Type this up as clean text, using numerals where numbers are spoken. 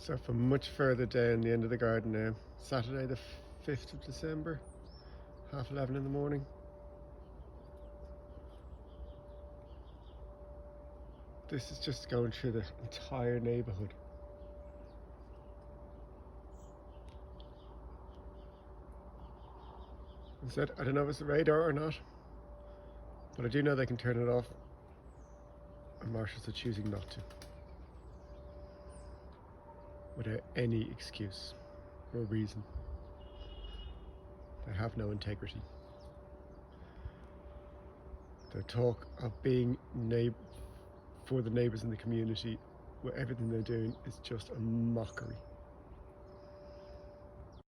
So from much further down the end of the garden now, Saturday the 5th of December, 11:30 in the morning. This is just going through the entire neighbourhood. As I said, I don't know if it's the radar or not, but I do know they can turn it off, and marshals are choosing not to, without any excuse or reason. They have no integrity. Their talk of being for the neighbours in the community, with everything they're doing, is just a mockery.